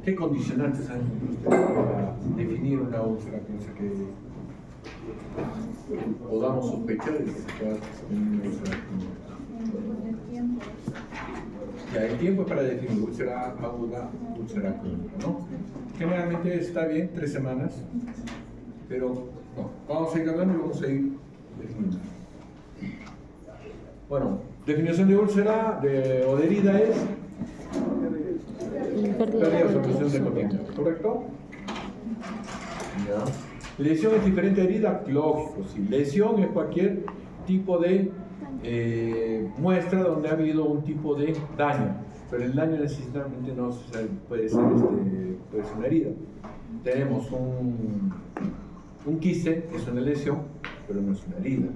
¿Qué condicionantes han ustedes para definir una úlcera? Piensa que podamos sospechar de que se pueda tener una úlcera crónica. Ya, el tiempo es para definir úlcera aguda, úlcera crónica, ¿no? Generalmente está bien 3 semanas, pero no, vamos a ir hablando y vamos a ir definiendo. Bueno, definición de úlcera o de herida es pérdida o supresión de continente, ¿correcto? Ya. Lesión es diferente a herida, lógico, sí. Lesión es cualquier tipo de muestra donde ha habido un tipo de daño, pero el daño necesariamente no puede ser una herida. Tenemos un quiste, que es una lesión, pero no es una herida.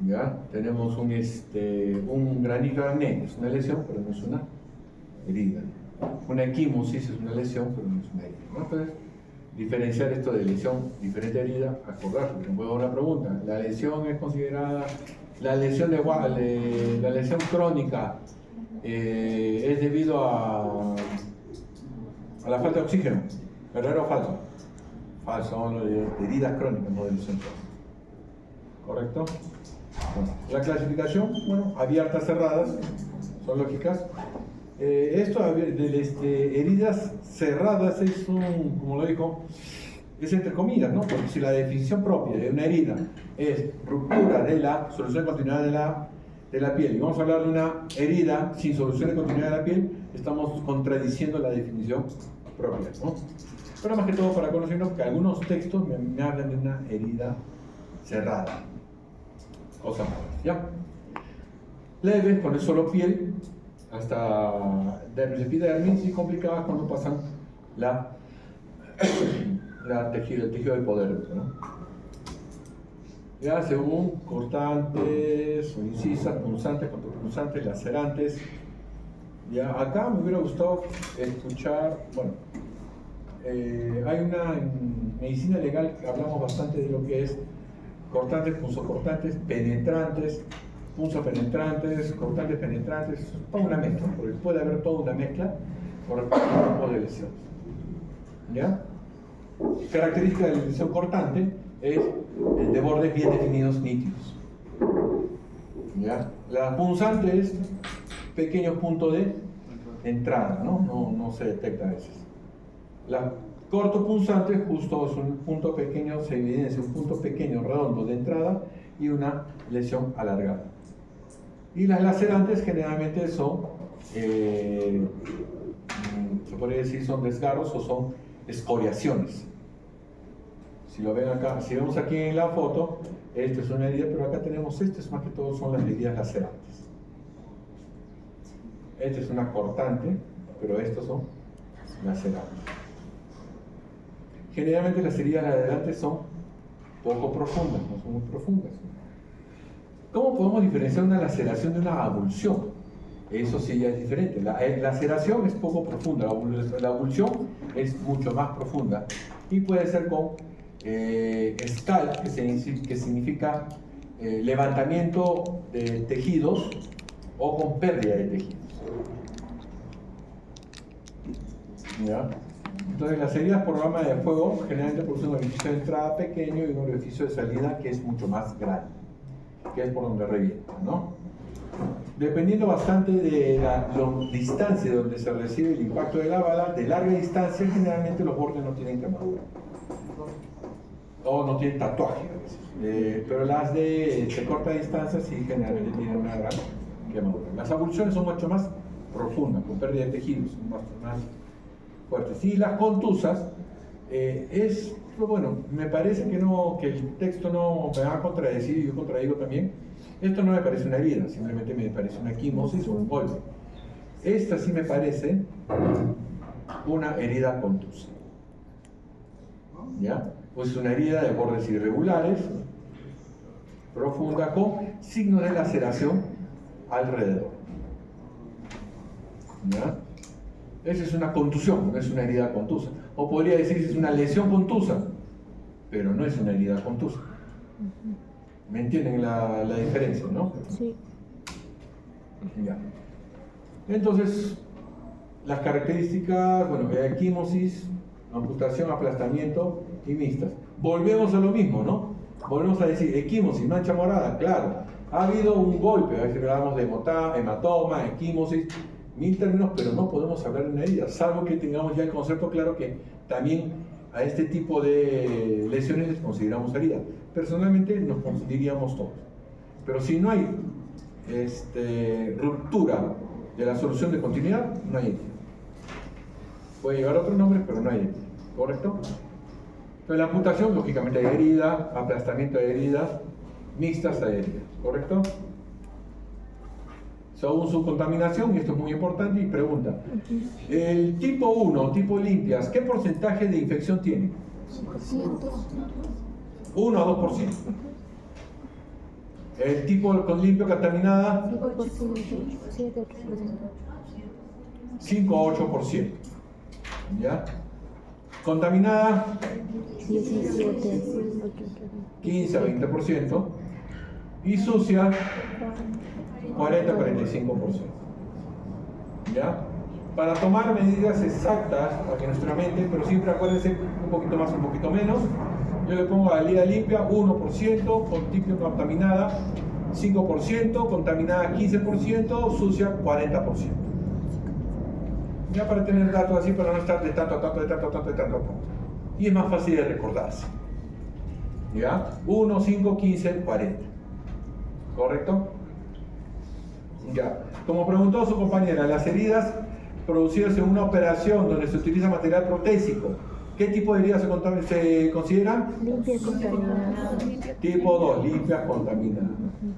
¿Ya? Tenemos un granito de acné, es una lesión, pero no es una herida. Una equimosis es una lesión, pero no es una herida, ¿no? Entonces, diferenciar esto de lesión diferente a herida, acordarse, porque me puedo dar una pregunta. La lesión es considerada, la lesión la lesión crónica es debido a la falta de oxígeno, ¿verdadero o falso? Falso, son heridas crónicas, no de lesión crónica. ¿Correcto? Bueno, la clasificación, bueno, abiertas, cerradas, son lógicas. Esto de heridas cerradas es como lo dijo, es entre comillas, ¿no? Porque si la definición propia de una herida es ruptura de la solución de continuidad de la piel, y vamos a hablar de una herida sin solución de continuidad de la piel, estamos contradiciendo la definición propia, ¿no? Pero más que todo para conocernos que algunos textos me hablan de una herida cerrada. Cosa más, ¿ya? Leves, con solo piel, hasta dermis, epidermis, y complicadas cuando pasan el tejido hipodérmico, ¿no? Ya según cortantes o incisas, punzantes, contrapunzantes, lacerantes. Ya acá me hubiera gustado escuchar, bueno, en medicina legal hablamos bastante de lo que es cortantes, punzocortantes, penetrantes, punzopenetrantes, cortantes penetrantes, toda una mezcla, porque puede haber toda una mezcla por el tipo de lesiones. ¿Ya? Característica de la lesión cortante es de bordes bien definidos, nítidos. ¿Ya? La punzante es pequeño punto de entrada, no se detecta a veces. La cortopunzante justo es un punto pequeño, se evidencia un punto pequeño redondo de entrada y una lesión alargada. Y las lacerantes generalmente son, se podría decir, son desgarros o son escoriaciones. Si lo ven acá, si vemos aquí en la foto, esta es una herida, pero acá tenemos, estas más que todo son las heridas lacerantes. Esta es una cortante, pero estos son lacerantes. Generalmente las heridas lacerantes son poco profundas, no son muy profundas. ¿Cómo podemos diferenciar una laceración de una avulsión? Eso sí ya es diferente. La laceración es poco profunda, la avulsión es mucho más profunda y puede ser con scalp, que significa levantamiento de tejidos, o con pérdida de tejidos. ¿Ya? Entonces las heridas por arma de fuego generalmente producen un orificio de entrada pequeño y un orificio de salida que es mucho más grande, que es por donde revienta, ¿no? Dependiendo bastante de la distancia donde se recibe el impacto de la bala, de larga distancia generalmente los bordes no tienen quemadura o no tienen tatuaje a veces, pero las de corta distancia sí generalmente tienen una gran quemadura. Las avulsiones son mucho más profundas, con pérdida de tejidos, son más fuertes. Y las contusas bueno, me parece que el texto no me va a contradecir, y yo contradigo también. Esto no me parece una herida, simplemente me parece una equimosis o un golpe. Esta sí me parece una herida contusa. ¿Ya? Pues es una herida de bordes irregulares, profunda, con signos de laceración alrededor. ¿Ya? Esa es una contusión, no es una herida contusa. O podría decirse es una lesión contusa, pero no es una herida contusa. ¿Me entienden la diferencia, no? Sí. Ya. Entonces, Las características, bueno, equimosis, amputación, aplastamiento y mixtas. Volvemos a lo mismo, ¿no? Volvemos a decir, equimosis, mancha morada, claro. Ha habido un golpe, a veces hablamos de hematoma, equimosis, 1000 términos, pero no podemos hablar de una herida, salvo que tengamos ya el concepto claro que también a este tipo de lesiones les consideramos herida. Personalmente nos consideraríamos todos. Pero si no hay ruptura de la solución de continuidad, no hay herida. Puede llevar otros nombres, pero no hay herida. ¿Correcto? Entonces la amputación, lógicamente hay herida, aplastamiento de heridas, mixtas hay heridas. ¿Correcto? Según su contaminación, y esto es muy importante, y pregunta, el tipo 1, tipo limpias, ¿qué porcentaje de infección tiene? 1 a 2%. El tipo con limpio contaminada, 5 a 8%. ¿Ya? Contaminada, 15 a 20%. Y sucia, 40 a 45%. ¿Ya? Para tomar medidas exactas aquí en nuestra mente, pero siempre acuérdense un poquito más, un poquito menos. Yo le pongo a la herida limpia 1%, con limpio contaminada 5%, contaminada 15%, sucia 40%. Ya para tener datos así, para no estar de tanto. Y es más fácil de recordarse. ¿Ya? 1, 5, 15, 40. ¿Correcto? Ya. Como preguntó su compañera, las heridas producidas en una operación donde se utiliza material protésico, ¿qué tipo de heridas se consideran? Limpias contaminadas. Tipo 2, limpias contaminadas.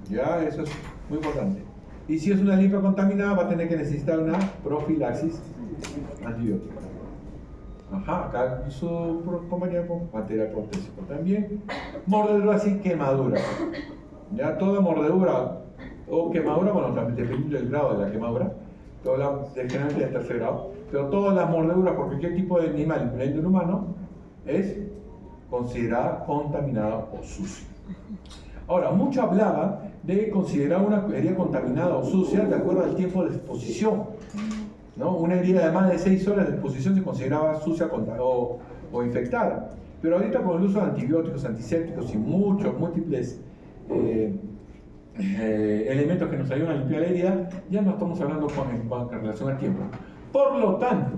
Ya, eso es muy importante. Y si es una limpia contaminada, va a tener que necesitar una profilaxis antibiótica. Ajá, acá su compañero con material protésico también. Mordeduras y quemaduras. Ya, toda mordedura o quemadura, bueno, dependiendo del grado de la quemadura, generalmente de tercer grado, pero todas las mordeduras por cualquier tipo de animal, incluyendo el humano, es considerada contaminada o sucia. Ahora, mucho hablaba de considerar una herida contaminada o sucia de acuerdo al tiempo de exposición, ¿no? Una herida de más de 6 horas de exposición se consideraba sucia o infectada. Pero ahorita con el uso de antibióticos, antisépticos y múltiples elementos que nos ayudan a limpiar la herida, ya no estamos hablando con relación al tiempo. Por lo tanto,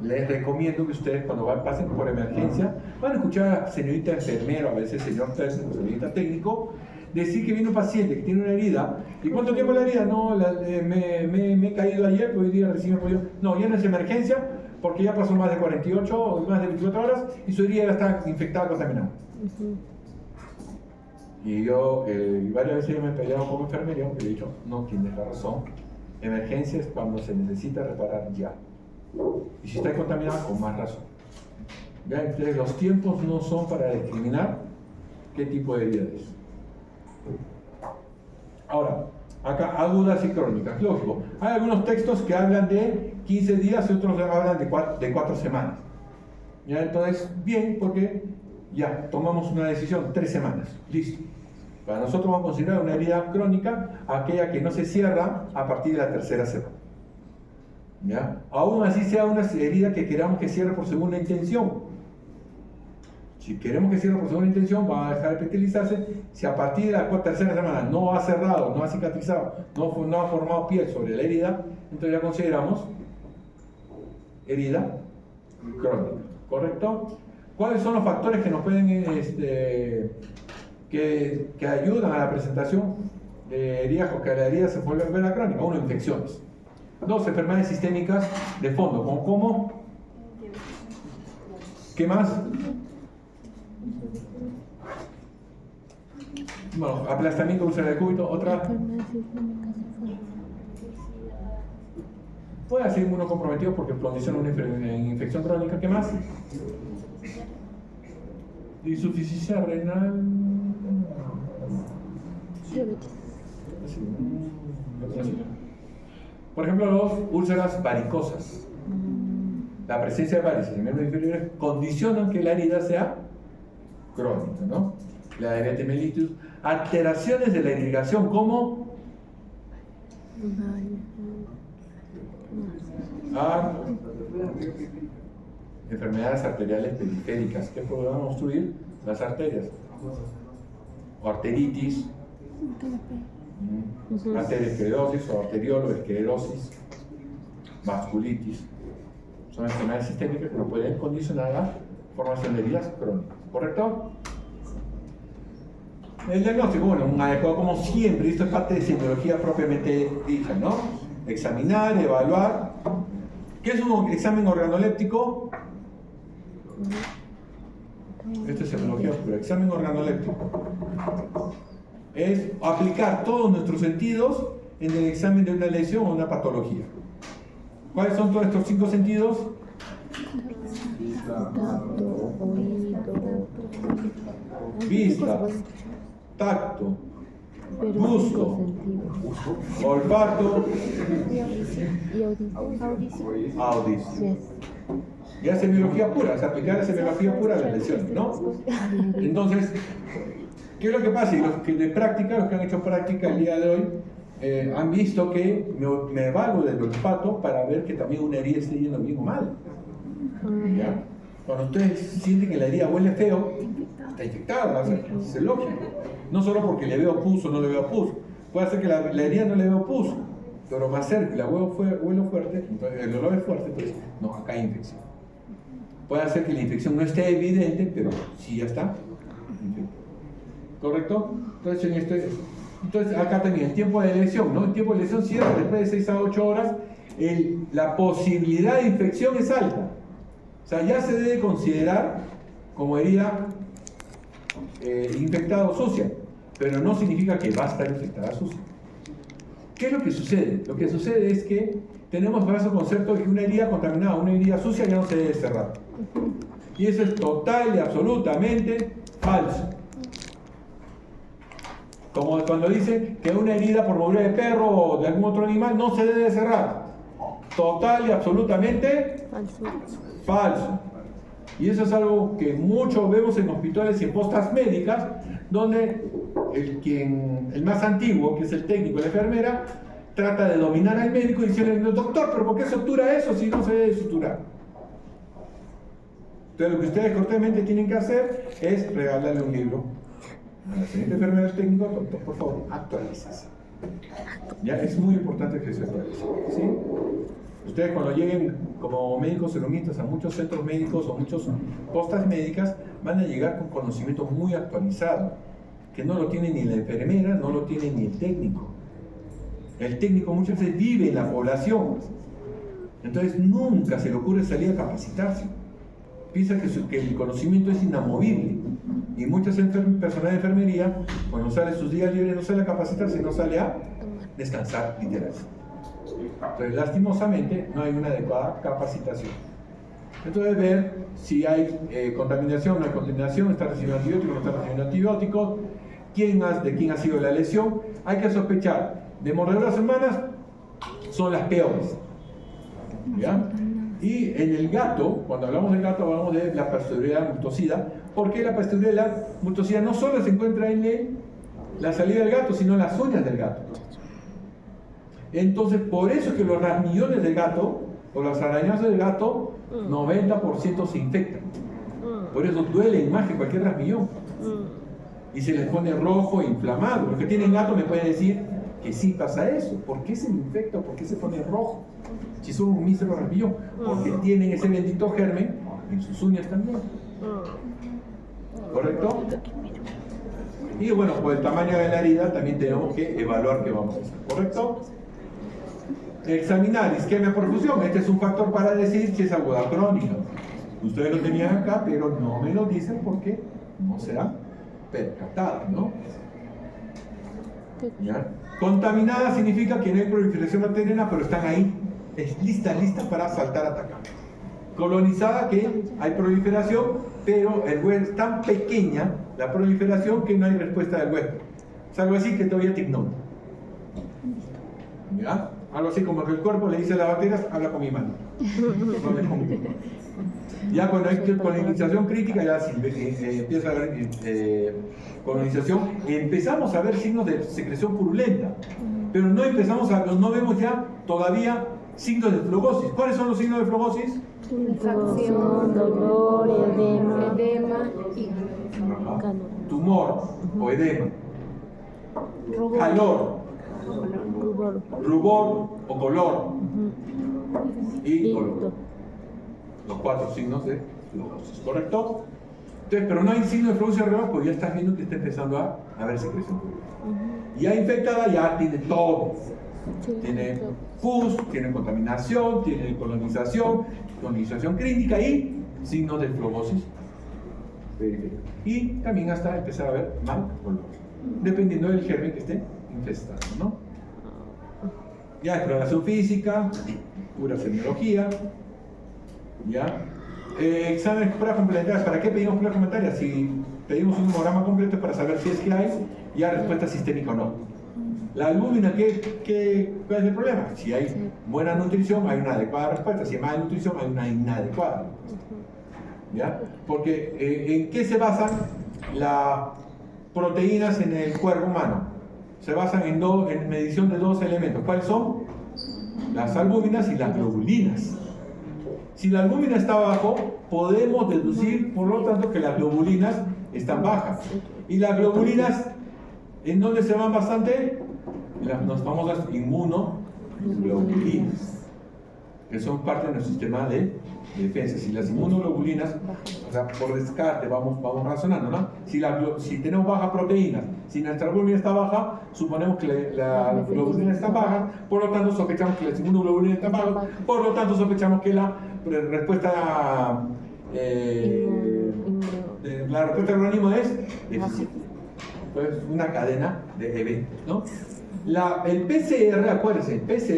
les recomiendo que ustedes cuando pasen por emergencia van a escuchar a señorita enfermera, a veces señor técnico, señorita técnico, decir que viene un paciente que tiene una herida. ¿Y cuánto tiempo la herida? No, me he caído ayer, pero hoy día recién me he podido. No, ya no es emergencia porque ya pasó más de 48 o más de 24 horas y su herida ya está infectada, contaminada. Y yo varias veces yo me he peleado como enfermería porque he dicho, no tienes la razón. Emergencia es cuando se necesita reparar ya. Y si está contaminada, con más razón. ¿Ya? Entonces los tiempos no son para discriminar qué tipo de herida es. Ahora, acá agudas y crónicas, lógico. Hay algunos textos que hablan de 15 días y otros hablan de 4 semanas. ¿Ya? Entonces, bien, porque ya tomamos una decisión, 3 semanas, listo. Para nosotros vamos a considerar una herida crónica aquella que no se cierra a partir de la 3ª semana. ¿Ya? Aún así sea una herida que queramos que cierre por segunda intención. Si queremos que cierre por segunda intención, va a dejar de epitelizarse. Si a partir de la 3ª semana no ha cerrado, no ha cicatrizado, no ha formado piel sobre la herida, entonces ya consideramos herida crónica. ¿Correcto? ¿Cuáles son los factores que nos pueden que ayudan a la presentación de heridas o que la herida se vuelva a ver crónica? 1, infecciones. 2, enfermedades sistémicas de fondo, ¿cómo? ¿Qué más? Bueno, aplastamiento, úlcera de cúbito. Otra. Puede ser inmunocomprometido porque condiciona una infección crónica. ¿Qué más? Insuficiencia renal. Por ejemplo, los úlceras varicosas. La presencia de varices en miembros inferiores condicionan que la herida sea crónica, ¿no? La diabetes mellitus, alteraciones de la irrigación, ¿cómo? a enfermedades arteriales periféricas que puedan obstruir las arterias, o arteritis, arteriosclerosis o arterioloesclerosis, vasculitis. Son enfermedades sistémicas que no pueden condicionar la formación de heridas crónicas, ¿correcto? El diagnóstico, bueno, un adecuado como siempre, esto es parte de semiología propiamente dicha, ¿no? Examinar, evaluar. ¿Qué es un examen organoléptico? Esto es semiología pura. Examen organoléptico es aplicar todos nuestros sentidos en el examen de una lesión o una patología. ¿Cuáles son todos estos 5 sentidos? Tacto, oído, Vista, tacto, pero gusto, sentido. olfato, Y audición. audición. Ya es semiología pura, es aplicar la semiología pura a las lesiones, ¿no? Entonces, ¿qué es lo que pasa? Y los que de práctica, los que han hecho práctica el día de hoy, han visto que me valgo del olfato para ver que también una herida esté yendo bien o mal. ¿Ya? Cuando ustedes sienten que la herida huele feo, está infectada, es lógico. No solo porque le veo pus o no le veo pus. Puede ser que la herida no le veo pus, pero va a ser que la huelo fuerte, entonces el olor es fuerte, entonces no, acá hay infección. Puede ser que la infección no esté evidente, pero sí ya está. ¿Correcto? Entonces acá también el tiempo de lesión, ¿no? El tiempo de lesión cierra después de 6 a 8 horas. La posibilidad de infección es alta. O sea, ya se debe considerar como herida infectada o sucia, pero no significa que va a estar infectada sucia. ¿Qué es lo que sucede? Lo que sucede es que tenemos falso concepto de que una herida contaminada, una herida sucia ya no se debe cerrar. Y eso es total y absolutamente falso. Como cuando dice que una herida por mordida de perro o de algún otro animal no se debe cerrar. Total y absolutamente falso. Y eso es algo que mucho vemos en hospitales y en postas médicas, donde el más antiguo, que es el técnico, la enfermera, trata de dominar al médico y decirle, doctor, ¿pero por qué sutura eso si no se debe suturar? Entonces lo que ustedes cortésmente tienen que hacer es regalarle un libro a la señorita enfermera técnico, doctor, por favor, actualícese. Ya es muy importante que se actualice, ¿sí? Ustedes cuando lleguen como médicos serumistas a muchos centros médicos o muchas postas médicas, van a llegar con conocimiento muy actualizado, que no lo tiene ni la enfermera, no lo tiene ni el técnico. El técnico muchas veces vive en la población, entonces nunca se le ocurre salir a capacitarse. Piensa que el conocimiento es inamovible, y muchas personas de enfermería, cuando sale sus días libres, no sale a capacitarse, no sale a descansar, literal. Entonces, lastimosamente, no hay una adecuada capacitación. Entonces, ver si hay contaminación, no hay contaminación, está recibiendo antibióticos, no está recibiendo antibióticos, de quién ha sido la lesión. Hay que sospechar, de mordeduras humanas son las peores, ¿ya? Y en el gato, cuando hablamos del gato, hablamos de la Pasteurella multocida, porque la Pasteurella multocida no solo se encuentra en la salida del gato, sino en las uñas del gato. Entonces, por eso es que los rasmillones del gato, o los arañazos del gato, 90% se infectan. Por eso duelen más que cualquier rasmillón. Y se les pone rojo e inflamado. Los que tienen gato me pueden decir que sí pasa eso. ¿Por qué se infecta? ¿Por qué se pone rojo? Si son un mísero rasmillón. Porque tienen ese bendito germen en sus uñas también. ¿Correcto? Y bueno, por el tamaño de la herida también tenemos que evaluar qué vamos a hacer. ¿Correcto? Examinar isquemia perfusión. Este es un factor para decir si es aguda o crónica. Ustedes lo tenían acá, pero no me lo dicen porque no se han percatado, ¿no? ¿Ya? Contaminada significa que no hay proliferación bacteriana, pero están ahí, es lista para saltar a atacar. Colonizada, que hay proliferación, pero el huésped es tan pequeña la proliferación que no hay respuesta del huésped. Es algo así que todavía te ignora. ¿Ya? Algo así como que el cuerpo le dice a las bacterias, habla con mi mano. No me comunico. Ya cuando hay colonización crítica, ya empieza a haber colonización, empezamos a ver signos de secreción purulenta, pero no vemos ya todavía signos de flebosis. ¿Cuáles son los signos de flebosis? Infección, dolor, edema, y calor. Tumor o edema, calor, Rubor. rubor o color y Líquido. dolor. Los 4 signos de flebosis, ¿correcto? Entonces, pero no hay signo de flebosis alrededor, pues ya estás viendo que está empezando a ver secreción. Ya infectada, ya tiene todo. Sí, Tiene pus, tiene contaminación, tiene colonización clínica y signos de flebosis periférica. Y también hasta empezar a ver mal color, dependiendo del germen que esté infestado, ¿no? Ya exploración física, pura semiología, ya. Exámenes pruebas complementarias. ¿Para qué pedimos pruebas complementarias? Si pedimos un hemograma completo es para saber si es que hay ya respuesta sistémica o no. La albúmina, ¿cuál es el problema? Si hay buena nutrición, hay una adecuada respuesta. Si hay mala nutrición, hay una inadecuada respuesta. ¿Ya? Porque ¿en qué se basan las proteínas en el cuerpo humano? Se basan en medición de 2 elementos. ¿Cuáles son? Las albúminas y las globulinas. Si la albúmina está abajo, podemos deducir, por lo tanto, que las globulinas están bajas. Y las globulinas, ¿en dónde se van bastante? Las famosas inmunoglobulinas, que son parte de nuestro sistema de defensa. Si las inmunoglobulinas, o sea, por descarte, vamos razonando, ¿no? Si tenemos baja proteína, si nuestra globulina está baja, suponemos que la globulina está baja, por lo tanto sospechamos que las inmunoglobulinas están bajas, por lo tanto sospechamos que la respuesta del organismo es deficiente. Entonces, una cadena de eventos, ¿no? El PCR, acuérdense, el PSG,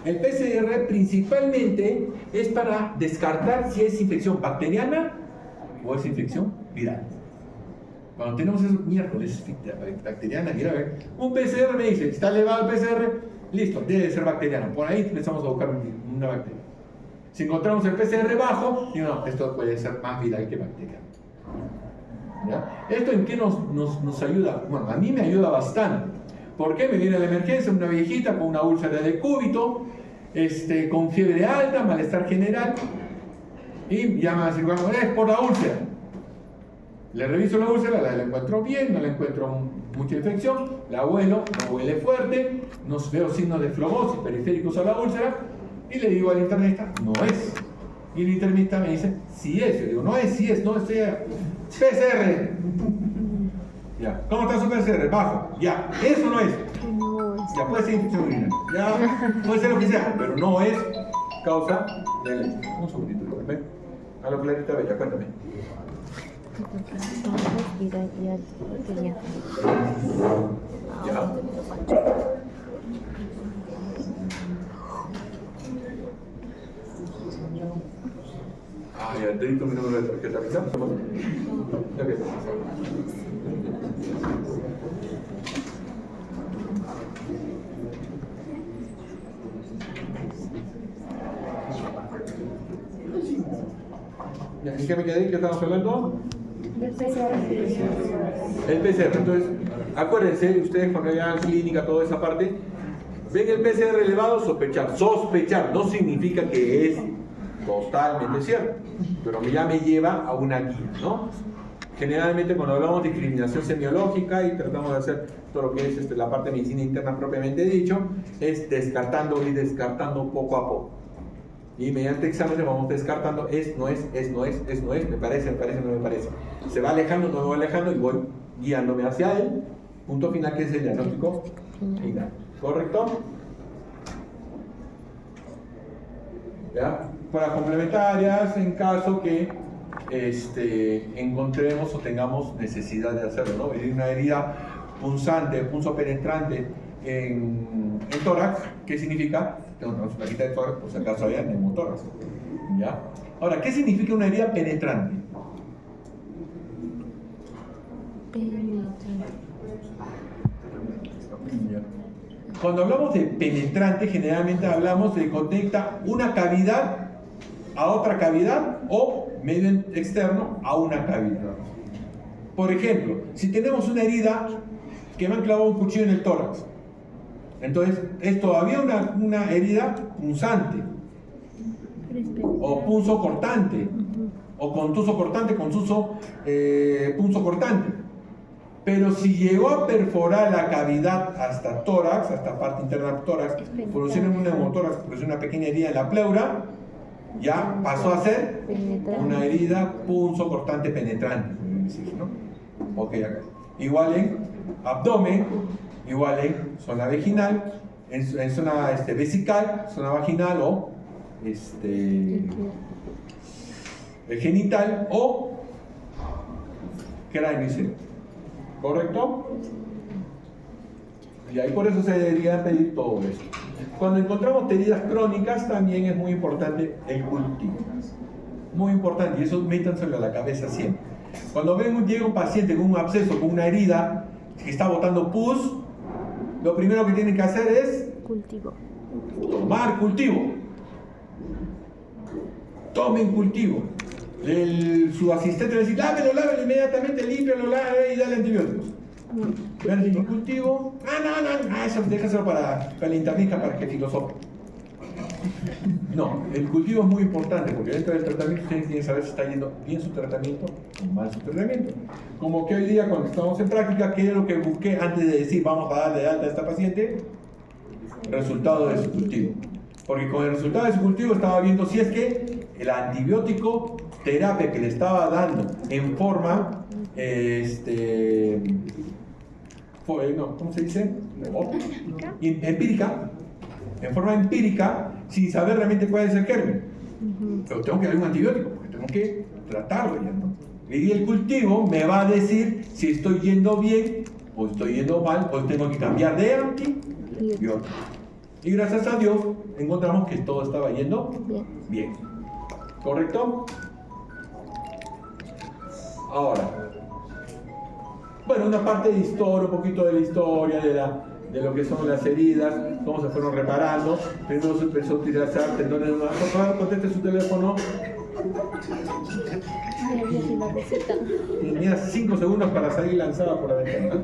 el PCR principalmente es para descartar si es infección bacteriana o es infección viral. Cuando tenemos esos miércoles, bacteriana, mira, a ver, un PCR me dice, está elevado el PCR, listo, debe ser bacteriano. Por ahí empezamos a buscar una bacteria. Si encontramos el PCR bajo, digo, no, esto puede ser más viral que bacteriano. ¿Ya? ¿Esto en qué nos ayuda? Bueno, a mí me ayuda bastante. ¿Por qué? Me viene a la emergencia una viejita con una úlcera de cúbito, con fiebre alta, malestar general, y llama al cirujano, es por la úlcera. Le reviso la úlcera, la encuentro bien, no la encuentro mucha infección, la huelo, no huele fuerte, no veo signos de flebosis periféricos a la úlcera, y le digo al internista, no es. Y el internista me dice, sí es. Yo digo, no es, sí es, no es PCR. Ya. ¿Cómo está su PCR? Bajo. Ya. Eso no es. Ya puede ser infección urinaria. Ya puede ser lo que sea, pero no es causa del. Un segundito, ¿ven? A la Clarita Bella, cuéntame. Ya. Ah, ya, te dicto mi número de tarjeta, ¿visa? Ok. ¿En qué me quedé? ¿Qué estamos hablando? El PCR. Entonces, acuérdense, ustedes cuando vean clínica, toda esa parte, ven el PCR elevado, sospechar. Sospechar no significa que es totalmente cierto, pero ya me lleva a una guía, ¿no? Generalmente cuando hablamos de discriminación semiológica y tratamos de hacer todo lo que es la parte de medicina interna propiamente dicho, es descartando poco a poco. Y mediante exámenes vamos descartando no es, me parece, no me parece. Se va alejando, no me voy alejando y voy guiándome hacia el punto final que es el diagnóstico final. ¿Correcto? ¿Ya? Para complementarias, en caso que encontremos o tengamos necesidad de hacerlo, ¿no? Hay una herida punzante, punzo-penetrante en tórax, ¿qué significa? Tengo una plaquita de tórax, por si acaso había neumotórax. ¿Ya? Ahora, ¿qué significa una herida penetrante? Cuando hablamos de penetrante, generalmente hablamos de que conecta una cavidad a otra cavidad o medio externo a una cavidad. Por ejemplo, si tenemos una herida que me han clavado un cuchillo en el tórax, Entonces, es todavía una herida punzante, o punzo cortante, o contuso cortante, punzo cortante. Pero si llegó a perforar la cavidad hasta tórax, hasta parte interna del tórax, produciendo un neumotórax, produciendo una pequeña herida en la pleura, ya pasó a ser una herida punzo cortante penetrante, ¿no? Ok, acá. Igual en abdomen, igual en zona vaginal, en zona vesical, zona vaginal o genital o cráneo y cerebro. ¿Correcto? Y ahí por eso se debería pedir todo esto. Cuando encontramos heridas crónicas también es muy importante el cultivo. Muy importante, y eso métanselo a la cabeza siempre. Cuando llega un paciente con un absceso, con una herida, que está botando pus, lo primero que tienen que hacer es cultivo. Tomar cultivo. Tomen cultivo. Su asistente le dice, lávelo inmediatamente, límpialo, y dale antibióticos. Vean el cultivo. Eso déjaselo para la internista para que filosofe. No, el cultivo es muy importante porque dentro del tratamiento ustedes tienen que saber si está yendo bien su tratamiento o mal su tratamiento. Como que hoy día cuando estamos en práctica, ¿qué es lo que busqué antes de decir vamos a darle de alta a esta paciente? Resultado de su cultivo. Porque con el resultado de su cultivo estaba viendo si es que el antibiótico terapia que le estaba dando en forma ¿cómo se dice? Empírica. En forma empírica, sin saber realmente cuál es el germen. Pero tengo que darle un antibiótico, porque tengo que tratarlo ya, ¿no? Y el cultivo me va a decir si estoy yendo bien, o estoy yendo mal, o tengo que cambiar de antibiótico. Y gracias a Dios, encontramos que todo estaba yendo bien. ¿Correcto? Ahora, bueno, una parte de historia, un poquito de la historia, de lo que son las heridas, cómo se fueron reparando. Primero se empezó a utilizar tendones de una... Por favor, conteste su teléfono. Tenía 5 segundos para salir lanzada por la ventana.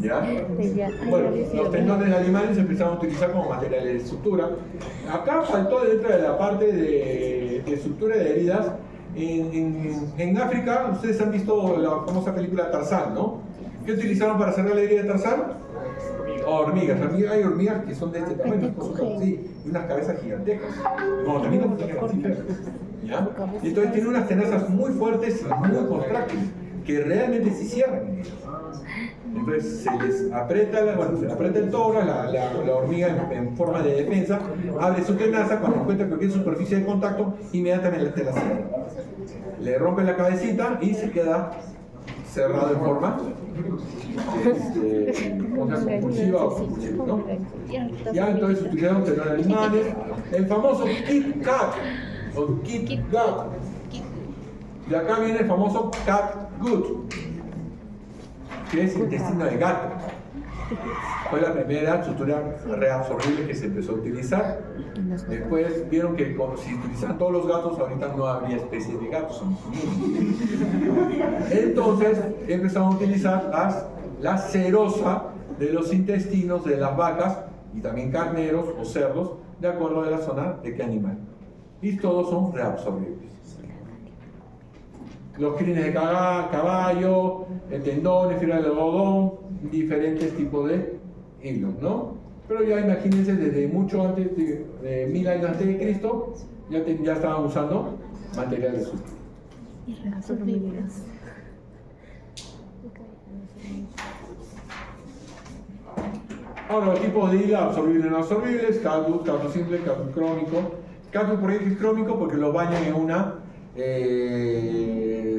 ¿Ya? Bueno, los tendones de animales se empezaron a utilizar como materiales de sutura. Acá faltó dentro de la parte de sutura de heridas. En África, ustedes han visto la famosa película Tarzán, ¿no? ¿Qué utilizaron para cerrar la herida de Tarzán? Hormigas. Hay hormigas que son de este tamaño, así, y unas cabezas gigantescas. Como también las tienen así, ¿ya? Y entonces tiene unas tenazas muy fuertes y muy contráctiles, que realmente sí cierran. Entonces se les aprieta, se le aprieta el tórax, la hormiga en forma de defensa, abre su tenaza, cuando encuentra cualquier superficie de contacto, inmediatamente la cierra. Le rompe la cabecita y se queda cerrado en forma compulsiva o compulsiva, ¿no? Ya entonces utilizaron tendones animales, el famoso Kit Kat o Kit Kat. De acá viene el famoso Cat Gut, que es intestino de gato. Fue la primera sutura reabsorbible que se empezó a utilizar. Después vieron que si utilizaban todos los gatos, ahorita no habría especies de gatos. Entonces empezaron a utilizar la serosa de los intestinos de las vacas y también carneros o cerdos, de acuerdo a la zona de qué animal. Y todos son reabsorbibles. Los crines de caballo, tendones, fibra de algodón, diferentes tipos de hilos, ¿no? Pero ya imagínense, desde mucho antes de 1000 años antes de Cristo, ya estaban usando materiales de sutura. Y reabsorbibles. Ahora, los tipos de hilo, absorbibles y no absorbibles, cálculo simple, cálculo crónico. Cálculo por ejemplo crónico porque los bañan en una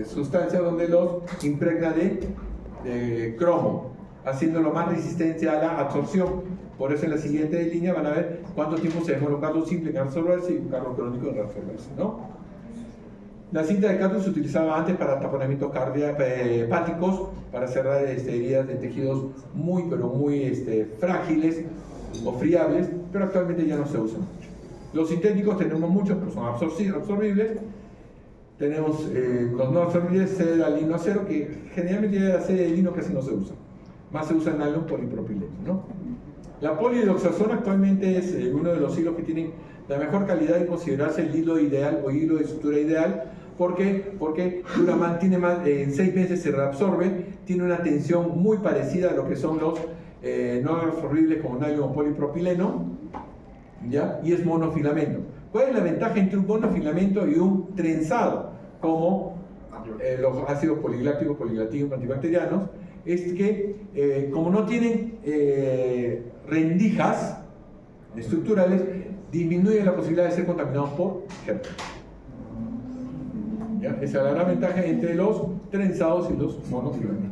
sustancia donde los impregna de cromo, haciéndolo más resistente a la absorción. Por eso en la siguiente línea van a ver cuánto tiempo se demora un cálculo simple en absorberse y un cálculo crónico en reabsorberse, ¿no? La cinta de cálculo se utilizaba antes para taponamientos hepáticos, para cerrar heridas de tejidos muy frágiles o friables, pero actualmente ya no se usan mucho. Los sintéticos tenemos muchos, pero son absorbibles. Tenemos los no absorbibles, seda, lino, acero, que generalmente ya la serie de lino casi no se usa. más se usa el nylon polipropileno, ¿no? La polihidroxazona actualmente es uno de los hilos que tienen la mejor calidad de considerarse el hilo ideal o hilo de sutura ideal. ¿Por qué? Porque tiene más, en 6 meses se reabsorbe, tiene una tensión muy parecida a lo que son los no absorbibles como nylon o polipropileno, ¿ya? Y es monofilamento. ¿Cuál es la ventaja entre un monofilamento y un trenzado? Como los ácidos poliglácticos, poliglacínicos, antibacterianos, es que como no tienen rendijas estructurales, disminuye la posibilidad de ser contaminados por gérmenes. ¿Ya? Esa es la gran ventaja entre los trenzados y los monofilamentos.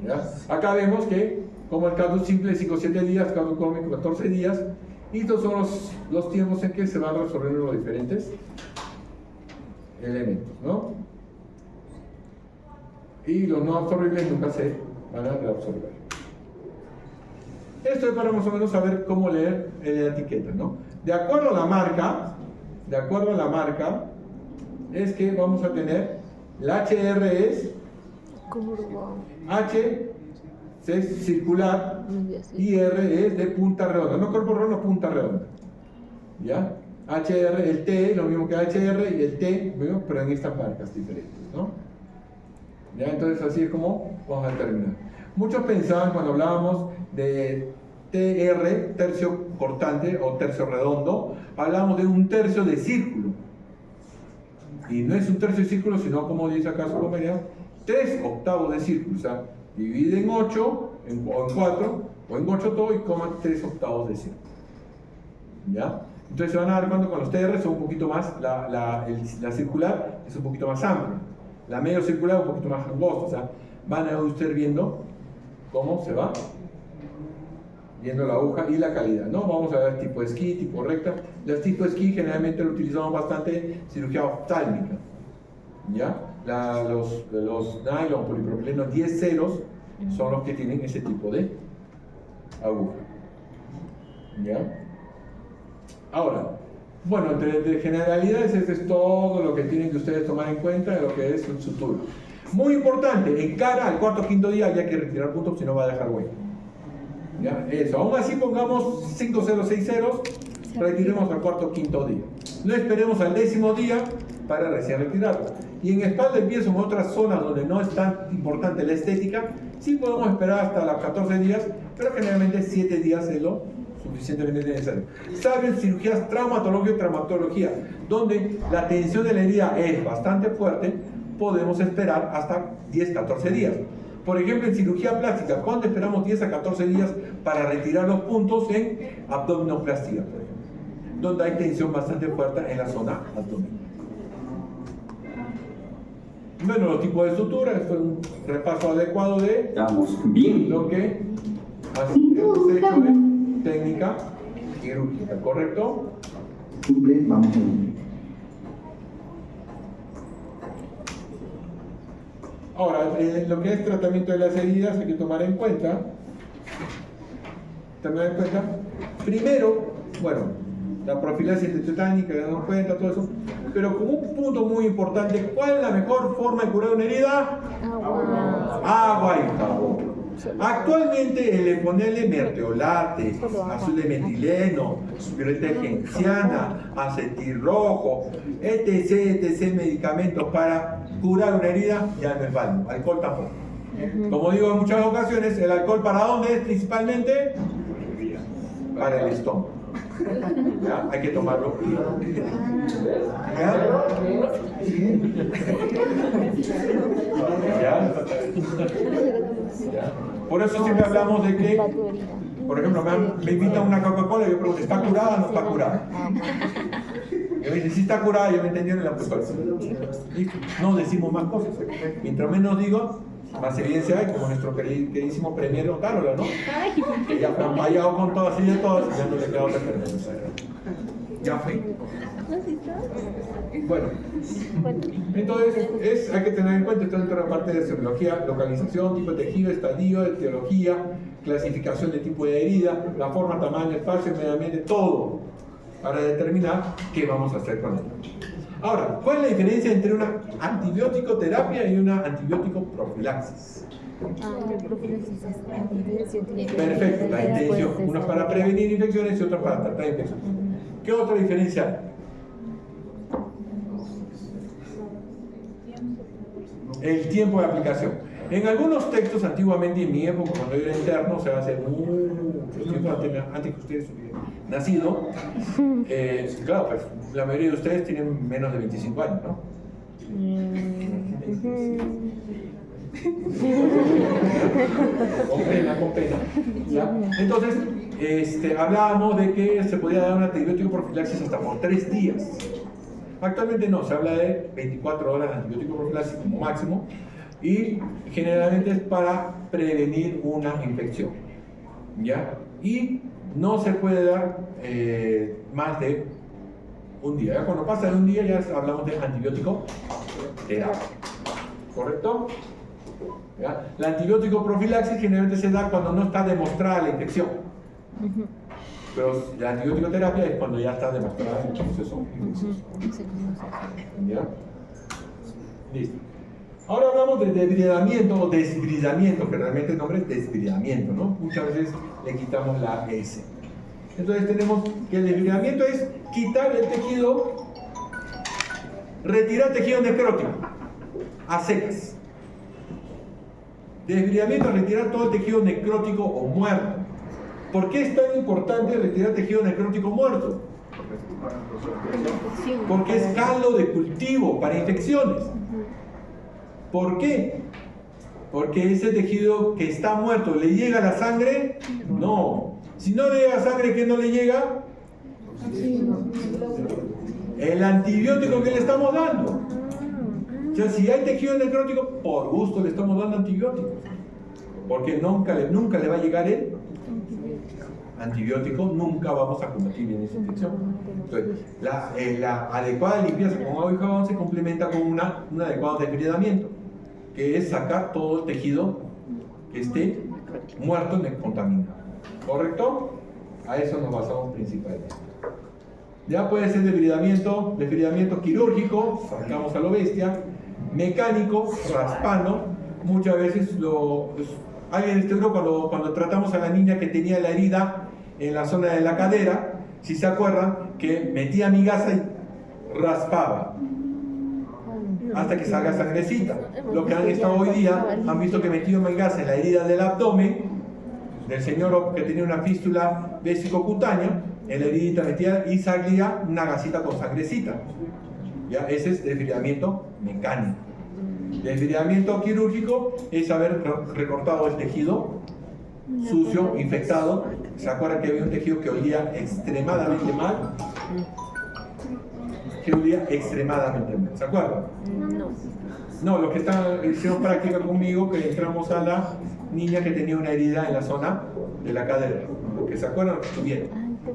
¿Ya? Acá vemos que, como el caldo simple, 5 o 7 días, caldo cómico 14 días, y estos son los tiempos en que se van resolviendo los diferentes elementos, ¿no? Y los no absorbibles nunca se van a reabsorber. Esto es para más o menos saber cómo leer la etiqueta, ¿no? De acuerdo a la marca, es que vamos a tener la HR es H es circular y R es de punta redonda, no cuerpo redondo, punta redonda, ¿ya? HR, el T, lo mismo que HR y el T, ¿no? Pero en estas marcas diferentes, ¿no? ¿Ya? Entonces así es como vamos a terminar. Muchos pensaban cuando hablábamos de TR, tercio cortante o tercio redondo, hablábamos de un tercio de círculo. Y no es un tercio de círculo, sino, como dice acá su comedia, 3 octavos de círculo. O sea, divide en 8, o en 4, o en 8 todo y coma 3 octavos de círculo. ¿Ya? Entonces se van a dar cuenta con los TR son un poquito más, la circular es un poquito más amplia, la medio circular un poquito más angosta. O sea, van a ustedes viendo cómo se va viendo la aguja y la calidad, ¿no? Vamos a ver tipo esquí, tipo recta. Las tipo esquí generalmente lo utilizamos bastante en cirugía oftálmica, ¿ya? Los nylon polipropileno 10 ceros son los que tienen ese tipo de aguja, ¿ya? Ahora, bueno, de generalidades, este es todo lo que tienen que ustedes tomar en cuenta de lo que es un sutura. Muy importante, en cara al cuarto o quinto día ya hay que retirar puntos, si no va a dejar huella. ¿Ya? Eso, aún así pongamos 5 ceros, 6 ceros, retiremos al cuarto o quinto día. No esperemos al 10º día para recién retirarlo. Y en espalda y pies, en otras zonas donde no es tan importante la estética, sí podemos esperar hasta los 14 días, pero generalmente 7 días es lo suficientemente necesario. Saben cirugías traumatología y traumatología, donde la tensión de la herida es bastante fuerte, podemos esperar hasta 10-14 días. Por ejemplo, en cirugía plástica, ¿cuándo esperamos 10 a 14 días para retirar los puntos en abdominoplastia, por ejemplo? Donde hay tensión bastante fuerte en la zona abdominal. Bueno, los tipos de sutura, fue un repaso adecuado de lo que hace el proceso de técnica quirúrgica, ¿correcto? Vamos a ver. Ahora, lo que es tratamiento de las heridas hay que tomar en cuenta. Primero, bueno, la profilaxis tetánica, dando en cuenta todo eso. Pero como un punto muy importante, ¿cuál es la mejor forma de curar una herida? Agua y jabón. Actualmente ponerle mertiolate, azul de metileno, violeta genciana, acetilrojo, etc. medicamentos para curar una herida ya no es válido. Alcohol tampoco. Como digo en muchas ocasiones, ¿el alcohol para dónde es principalmente? Para el estómago. ¿Ya? Hay que tomarlo. ¿Ya? ¿Ya? ¿Ya? Por eso siempre hablamos de que, por ejemplo, me invitan una Coca-Cola y yo pregunto, ¿está curada o no está curada? Y me dicen, si está curada, yo me entendieron la respuesta. No decimos más cosas. Mientras menos digo, más evidencia hay, como nuestro queridísimo premier Otárola, ¿no? Que ya han fallado con todas y de todas, y ya no le queda otra permanencia. Ya fue. Bueno, entonces hay que tener en cuenta esto dentro de la parte de semiología, localización, tipo de tejido, estadio, etiología, clasificación de tipo de herida, la forma, tamaño, espacio, medio ambiente, todo, para determinar qué vamos a hacer con él. Ahora, ¿cuál es la diferencia entre una antibiótico terapia y una antibiótico profilaxis? La profilaxis es antibiótico. Perfecto, la intención. Uno es para prevenir infecciones y otro para tratar infecciones. ¿Qué otra diferencia hay? El tiempo de aplicación. En algunos textos, antiguamente en mi época, cuando yo era interno, o sea, hace mucho tiempo antes que ustedes hubieran nacido, claro, pues la mayoría de ustedes tienen menos de 25 años, ¿no? Con pena. ¿Ya? Entonces, hablábamos de que se podía dar un antibiótico profilaxis hasta por 3 días. Actualmente no, se habla de 24 horas de antibiótico profilaxis como máximo y generalmente es para prevenir una infección. ¿Ya? Y no se puede dar más de un día. ¿Ya? Cuando pasa de un día ya hablamos de antibiótico terapia. ¿Correcto? ¿Ya? La antibiótico profilaxis generalmente se da cuando no está demostrada la infección. Pero la antibiótico terapia es cuando ya está demostrada el proceso infeccioso. ¿Ya? Listo. Ahora hablamos de debridamiento o desbridamiento, que realmente el nombre es desbridamiento, ¿no? Muchas veces le quitamos la S. Entonces tenemos que el desbridamiento es quitar el tejido, retirar tejido necrótico a secas. Desbridamiento, retirar todo el tejido necrótico o muerto. ¿Por qué es tan importante retirar tejido necrótico muerto? Porque es caldo de cultivo para infecciones. ¿Por qué? Porque ese tejido que está muerto, ¿le llega la sangre? No. Si no le llega sangre, ¿qué no le llega? El antibiótico que le estamos dando. O sea, si hay tejido necrótico, por gusto le estamos dando antibióticos. Porque nunca le va a llegar el antibiótico, nunca vamos a combatir bien esa infección. Entonces, la adecuada limpieza con agua y jabón se complementa con un adecuado desbridamiento, que es sacar todo el tejido que esté muerto y contaminado. ¿Correcto? A eso nos basamos principalmente. Ya puede ser desbridamiento quirúrgico, sacamos a lo bestia, mecánico, raspando. Muchas veces alguien cuando tratamos a la niña que tenía la herida en la zona de la cadera, si se acuerdan, que metía mi gasa y raspaba hasta que salga sangrecita. Lo que han estado hoy día, han visto que metió mi gasa en la herida del abdomen del señor que tenía una fístula vesicocutánea, en la heridita metía y salía una gasita con sangrecita. ¿Ya? Ese es desbridamiento mecánico. Desbridamiento quirúrgico es haber recortado el tejido sucio, infectado. ¿Se acuerdan que había un tejido que olía extremadamente mal? ¿Se acuerdan? No, los que hicieron práctica conmigo, que entramos a la niña que tenía una herida en la zona de la cadera. Los que se acuerdan, los que estuvieron.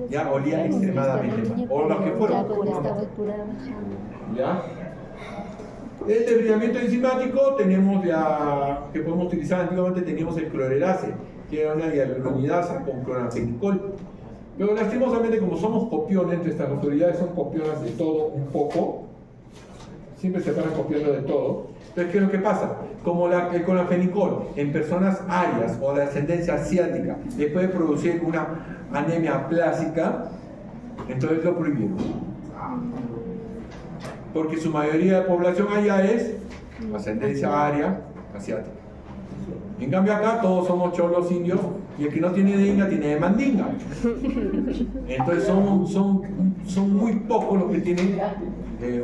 Ya olía extremadamente mal. O los que fueron. ¿Ya? El desbridamiento enzimático tenemos que podemos utilizar. Antiguamente teníamos el clorelase, que era una hialuronidasa con cloranfenicol. Pero lastimosamente, como somos copiones, nuestras autoridades son copionas de todo un poco, siempre se paran copiando de todo. Entonces, ¿qué es lo que pasa? Como el cloranfenicol en personas arias o de ascendencia asiática le puede producir una anemia plástica, entonces lo prohibieron. Porque su mayoría de población allá es ascendencia aria, asiática. En cambio acá todos somos cholos indios y el que no tiene de inga tiene de mandinga. Entonces son muy pocos los que tienen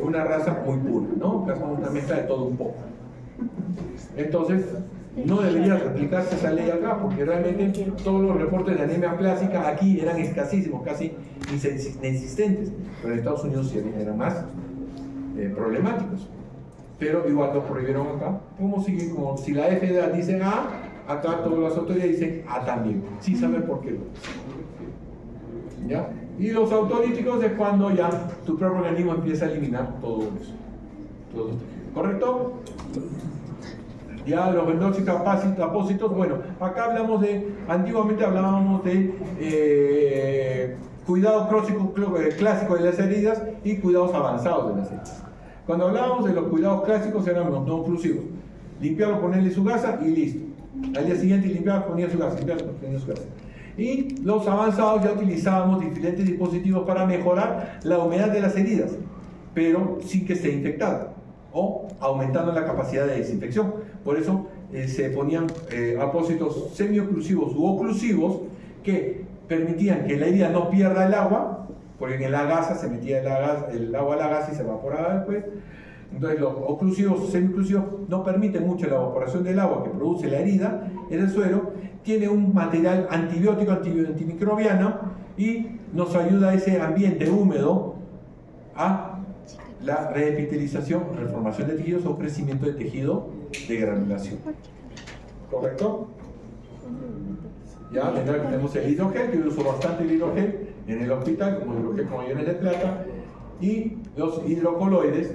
una raza muy pura, ¿no? Acá somos una mezcla de todo un poco. Entonces no debería replicarse esa ley acá, porque realmente todos los reportes de anemia plástica aquí eran escasísimos, casi inexistentes, pero en Estados Unidos sí eran más problemáticos. Pero igual los prohibieron acá. Como si la FDA dice A, acá todas las autoridades dicen A también, sin saber por qué. ¿Ya? Y los autolíticos es cuando ya tu propio organismo empieza a eliminar todo eso. ¿Correcto? Ya los vendóxicos apósitos, bueno, acá antiguamente hablábamos de cuidado clásico de las heridas y cuidados avanzados de las heridas. Cuando hablábamos de los cuidados clásicos eran los no oclusivos. Limpiarlo, ponerle su gasa y listo. Al día siguiente limpiaba, ponía su gasa, limpiaba, ponía su gasa. Y los avanzados ya utilizábamos diferentes dispositivos para mejorar la humedad de las heridas, pero sin que esté infectada o aumentando la capacidad de desinfección. Por eso se ponían apósitos semioclusivos u oclusivos que permitían que la herida no pierda el agua, porque en la gasa se metía el agua a la gasa y se evaporaba después. Entonces los oclusivos o semioclusivos no permiten mucho la evaporación del agua que produce la herida en el suelo. Tiene un material antibiótico, antimicrobiano, y nos ayuda a ese ambiente húmedo a la reepitelización, reformación de tejidos o crecimiento de tejido de granulación. ¿Correcto? Ya tenemos el hidrogel, que yo uso bastante el hidrogel en el hospital, como hidrogel con iones de plata, y los hidrocoloides,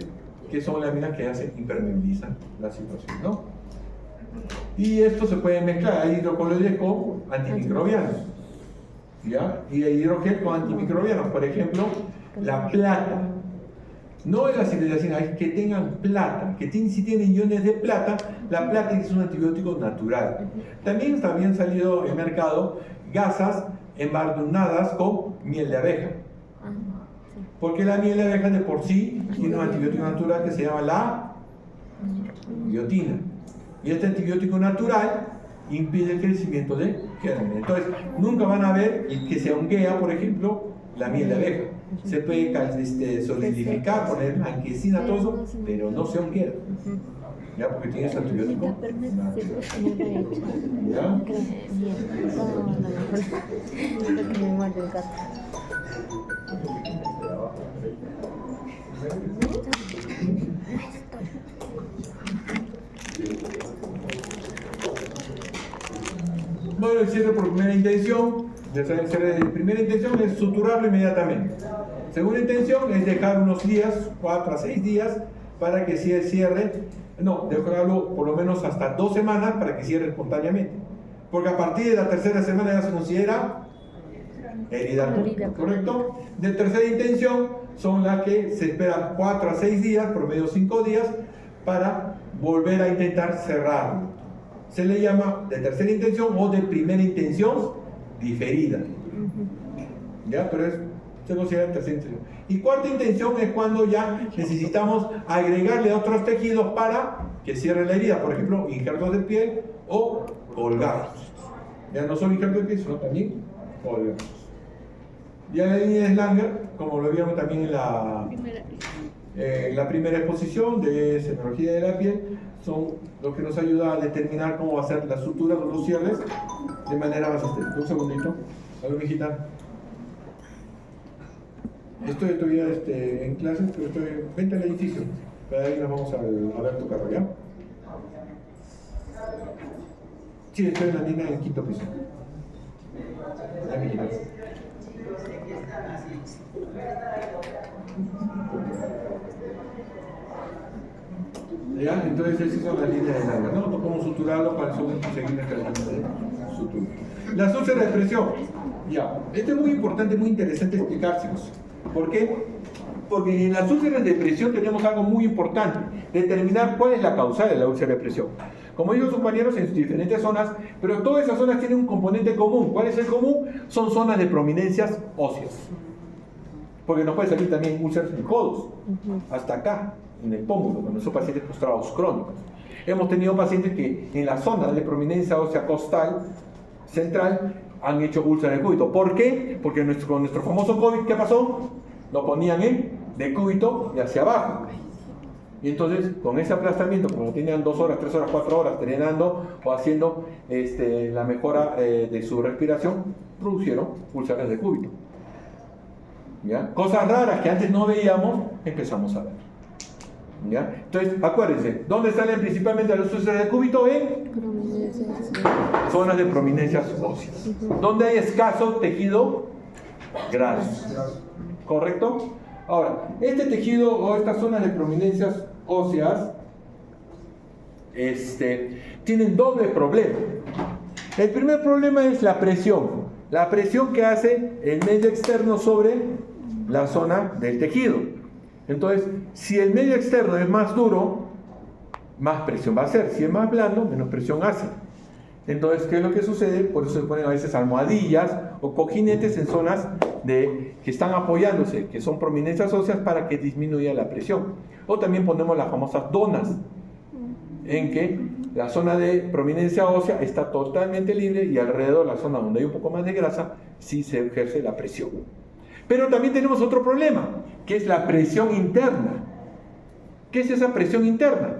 que son láminas que impermeabilizan la situación, ¿no? Y esto se puede mezclar, hay hidrocoloides con antimicrobianos, ¿ya? Y hay hidrogel con antimicrobianos, por ejemplo, la plata. No es la citrulacina, es que tengan plata, si tienen iones de plata, la plata es un antibiótico natural. También habían salido en mercado gasas embardunadas con miel de abeja. Porque la miel de abeja de por sí tiene un antibiótico natural que se llama la biotina. Y este antibiótico natural impide el crecimiento de gérmenes. Entonces, nunca van a ver que se honguea, por ejemplo, la miel de abeja. Se puede solidificar, poner blanquecina, todo eso, pero no se honguea. ¿Ya? Porque tiene ese antibiótico natural. ¿Ya? Bueno, el cierre por primera intención. Ya saben, el cierre de primera intención es suturarlo inmediatamente. Segunda intención es dejar unos días, 4 a 6 días, para que cierre. No, dejarlo por lo menos hasta 2 semanas para que cierre espontáneamente. Porque a partir de la tercera semana ya se considera herida, ¿correcto? De tercera intención son las que se esperan 4 a 6 días, promedio 5 días, para volver a intentar cerrarlo. Se le llama de tercera intención o de primera intención diferida. ¿Ya? Pero se considera de tercera intención. Y cuarta intención es cuando ya necesitamos agregarle otros tejidos para que cierre la herida, por ejemplo, injertos de piel o colgados. Ya no solo injertos de piel, sino también colgados. Ya la línea de Slanger, como lo vieron también en la primera exposición de semiología de la piel, son los que nos ayuda a determinar cómo va a ser la sutura o los cierres de manera más estética. Un segundito. Salud, mijita. Estoy todavía en clases, pero vente al edificio. Para ahí nos vamos a ver tu carro, ¿ya? Sí, estoy en la línea del 5º piso. Ya, mijita. ¿Ya? Entonces esas son las líneas de larga, ¿no? Cómo suturarlo para conseguir el tratamiento de sutura. Las úlceras de presión. Ya, esto es muy importante, muy interesante explicárselos. ¿Por qué? Porque en las úlceras de presión tenemos algo muy importante, determinar cuál es la causa de la úlcera de presión. Como dijo sus compañeros, en diferentes zonas, pero todas esas zonas tienen un componente común. ¿Cuál es el común? Son zonas de prominencias óseas. Porque nos puede salir también úlceras en codos, hasta acá, en el pómulo, cuando son pacientes postrados crónicos. Hemos tenido pacientes que en la zona de prominencia ósea costal central han hecho úlceras de cúbito. ¿Por qué? Porque con nuestro famoso COVID, ¿qué pasó? Lo ponían en decúbito y hacia abajo. Y entonces, con ese aplastamiento, como tenían 2 horas, 3 horas, 4 horas drenando o haciendo la mejora de su respiración, produjeron úlceras de cúbito. ¿Ya? Cosas raras que antes no veíamos, empezamos a ver. ¿Ya? Entonces, acuérdense, ¿dónde salen principalmente las úlceras de cúbito? En zonas de prominencias óseas, donde hay escaso tejido graso. ¿Correcto? Ahora, este tejido o estas zonas de prominencias óseas tienen doble problema. El primer problema es la presión que hace el medio externo sobre la zona del tejido. Entonces, si el medio externo es más duro, más presión va a hacer. Si es más blando, menos presión hace. Entonces, ¿qué es lo que sucede? Por eso se ponen a veces almohadillas o cojinetes en zonas que están apoyándose, que son prominencias óseas, para que disminuya la presión. O también ponemos las famosas donas, en que la zona de prominencia ósea está totalmente libre y alrededor, la zona donde hay un poco más de grasa, sí se ejerce la presión. Pero también tenemos otro problema, que es la presión interna. ¿Qué es esa presión interna?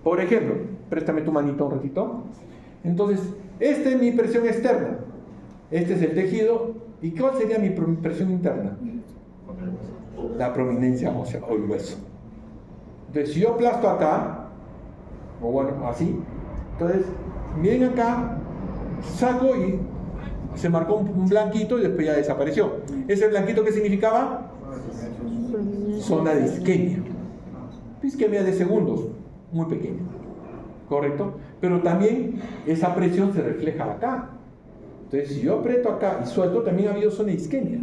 Por ejemplo, préstame tu manito un ratito. Entonces, esta es mi presión externa. Este es el tejido. ¿Y cuál sería mi presión interna? La prominencia ósea o el hueso. Entonces, si yo aplasto acá, o bueno, así, entonces, miren acá, saco y se marcó un blanquito y después ya desapareció. ¿Ese blanquito qué significaba? Zona de isquemia. Isquemia de segundos, muy pequeña. ¿Correcto? Pero también esa presión se refleja acá. Entonces, si yo aprieto acá y suelto, también ha habido zona de isquemia.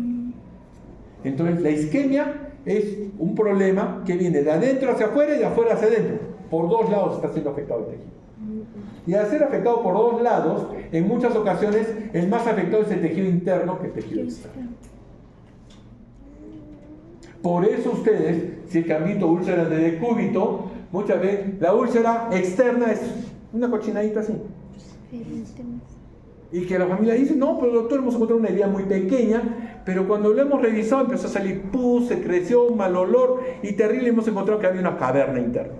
Entonces, la isquemia es un problema que viene de adentro hacia afuera y de afuera hacia adentro. Por dos lados está siendo afectado el tejido. Y al ser afectado por dos lados, en muchas ocasiones, el más afectado es el tejido interno que el tejido externo. Por eso ustedes, si es que han visto úlceras de decúbito, muchas veces la úlcera externa es una cochinadita así. Y que la familia dice, no, pero doctor, hemos encontrado una herida muy pequeña, pero cuando lo hemos revisado empezó a salir pus, secreción, mal olor y terrible, hemos encontrado que había una caverna interna.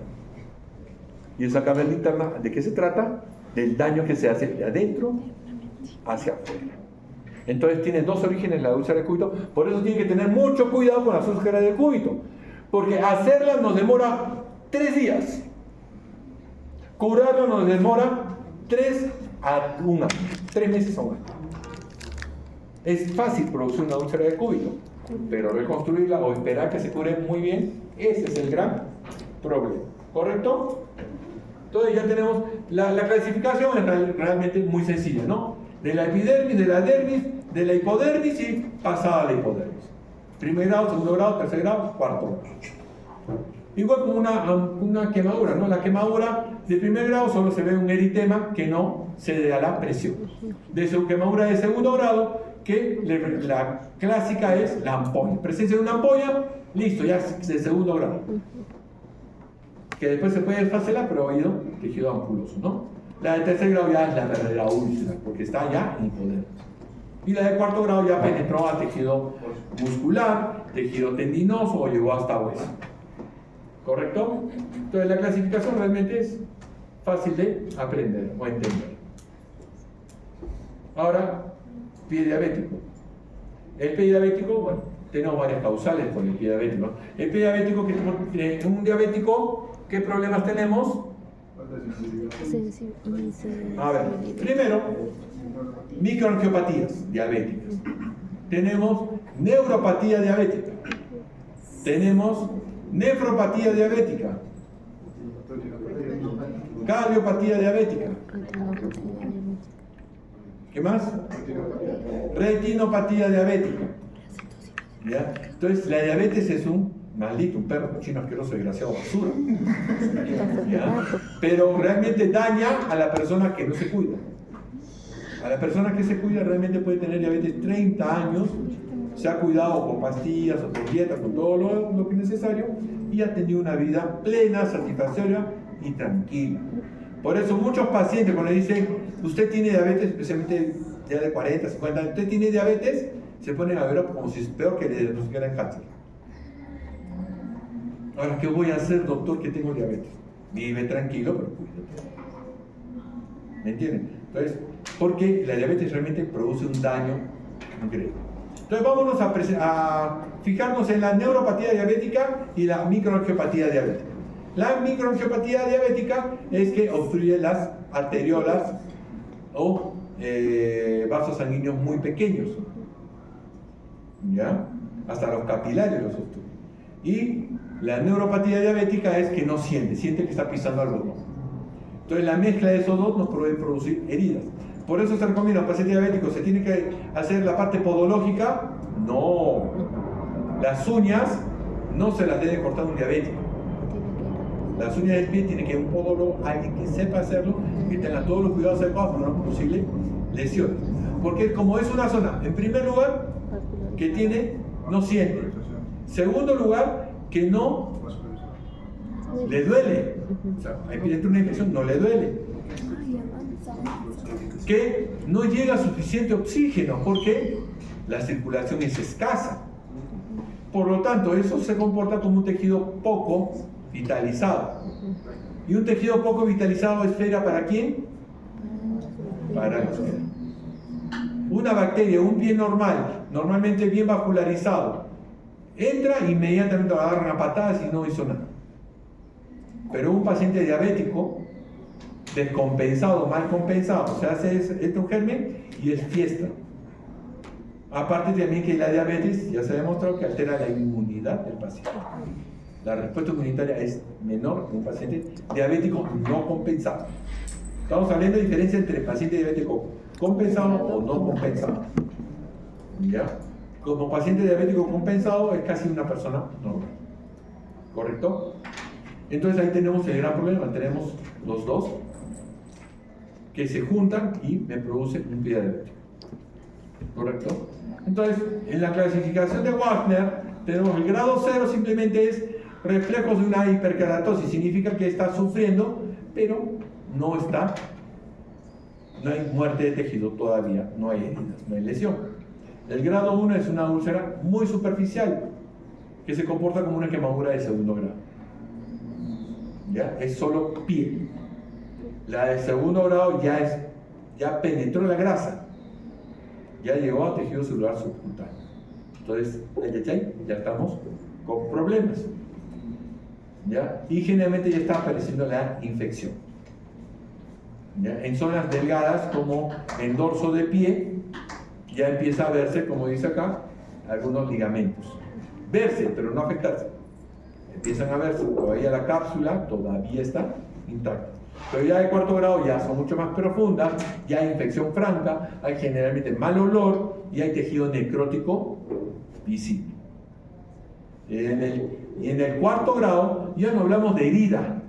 Y esa caverna interna, ¿de qué se trata? Del daño que se hace de adentro hacia afuera. Entonces tiene dos orígenes la úlcera de cúbito, por eso tienen que tener mucho cuidado con las úlceras de cúbito, porque hacerlas nos demora 3 días, curarlo nos demora 3 a 1 año, 3 meses a 1 año. Es fácil producir una úlcera de cúbito, pero reconstruirla o esperar que se cure muy bien, ese es el gran problema, ¿correcto? Entonces ya tenemos la clasificación, es realmente muy sencilla, ¿no? De la epidermis, de la dermis, de la hipodermis y pasada a la hipodermis. Primer grado, segundo grado, tercer grado, cuarto grado. Igual como una quemadura, ¿no? La quemadura de primer grado solo se ve un eritema que no cede a la presión. De su quemadura de segundo grado, que la clásica es la ampolla. Presencia de una ampolla, listo, ya es de segundo grado. Que después se puede desfacelar, pero ha ido tejido ampuloso, ¿no? La de tercer grado ya es la verdadera úlcera, porque está ya en hipodermis. Y la de cuarto grado ya penetró a tejido muscular, tejido tendinoso o llegó hasta hueso. ¿Correcto? Entonces la clasificación realmente es fácil de aprender o entender. Ahora, pie diabético. El pie diabético, bueno, tenemos varias causales por el pie diabético. El pie diabético, un diabético, ¿qué problemas tenemos? A ver, primero, microangiopatías diabéticas. Tenemos neuropatía diabética. Tenemos nefropatía diabética. Cardiopatía diabética. ¿Qué más? Retinopatía diabética. ¿Ya? Entonces, la diabetes es un maldito, un perro cochino asqueroso, desgraciado, basura. ¿Ya? Pero realmente daña a la persona que no se cuida. A la persona que se cuida realmente puede tener diabetes 30 años, se ha cuidado con pastillas o con dieta, con todo lo que es necesario, y ha tenido una vida plena, satisfactoria y tranquila. Por eso muchos pacientes cuando le dicen, usted tiene diabetes, especialmente ya de 40, 50 años, usted tiene diabetes, se ponen a ver como si es peor que le diagnosticaran cáncer. Ahora, ¿qué voy a hacer, doctor, que tengo diabetes? Vive tranquilo, pero cuídate. ¿Me entienden? Entonces, porque la diabetes realmente produce un daño increíble. Entonces, vámonos a fijarnos en la neuropatía diabética y la microangiopatía diabética. La microangiopatía diabética es que obstruye las arteriolas o vasos sanguíneos muy pequeños, ¿ya? Hasta los capilares los obstruye. Y la neuropatía diabética es que no siente que está pisando algodón. Entonces la mezcla de esos dos nos puede producir heridas. Por eso se recomienda a un paciente diabético, ¿se tiene que hacer la parte podológica? No. Las uñas no se las debe cortar un diabético. Las uñas del pie tiene que ir un podólogo, alguien que sepa hacerlo, que tenga todos los cuidados adecuados para no posible lesiones. Porque como es una zona, en primer lugar, que tiene, no siente. Segundo lugar, que no le duele. O sea, ahí entra una infección, no le duele. Que no llega suficiente oxígeno porque la circulación es escasa. Por lo tanto, eso se comporta como un tejido poco vitalizado. ¿Y un tejido poco vitalizado esfera para quién? Para la esfera. Una bacteria, un pie normal, normalmente bien vascularizado, entra e inmediatamente lo agarran a patadas y no hizo nada. Pero un paciente diabético, descompensado, mal compensado, se hace esto un germen y es fiesta. Aparte también que la diabetes ya se ha demostrado que altera la inmunidad del paciente. La respuesta inmunitaria es menor en un paciente diabético no compensado. Estamos hablando de diferencia entre paciente diabético compensado o no compensado. ¿Ya? Como paciente diabético compensado es casi una persona normal. ¿Correcto? Entonces ahí tenemos el gran problema, tenemos los dos que se juntan y me producen un pie diabético. ¿Correcto? Entonces, en la clasificación de Wagner tenemos el grado 0, simplemente es reflejos de una hiperkeratosis, significa que está sufriendo, pero no hay muerte de tejido todavía, no hay heridas, no hay lesión. El grado 1 es una úlcera muy superficial, que se comporta como una quemadura de segundo grado. ¿Ya? Es solo piel. La de segundo grado ya penetró la grasa, ya llegó a tejido celular subcutáneo. Entonces, ya estamos con problemas. ¿Ya? Y generalmente ya está apareciendo la infección. ¿Ya? En zonas delgadas como en dorso de pie ya empieza a verse, como dice acá, algunos ligamentos. Verse, pero no afectarse. Empiezan a verse, todavía la cápsula todavía está intacta. Pero ya de cuarto grado ya son mucho más profundas, ya hay infección franca, hay generalmente mal olor y hay tejido necrótico visible. Y en el cuarto grado ya no hablamos de herida,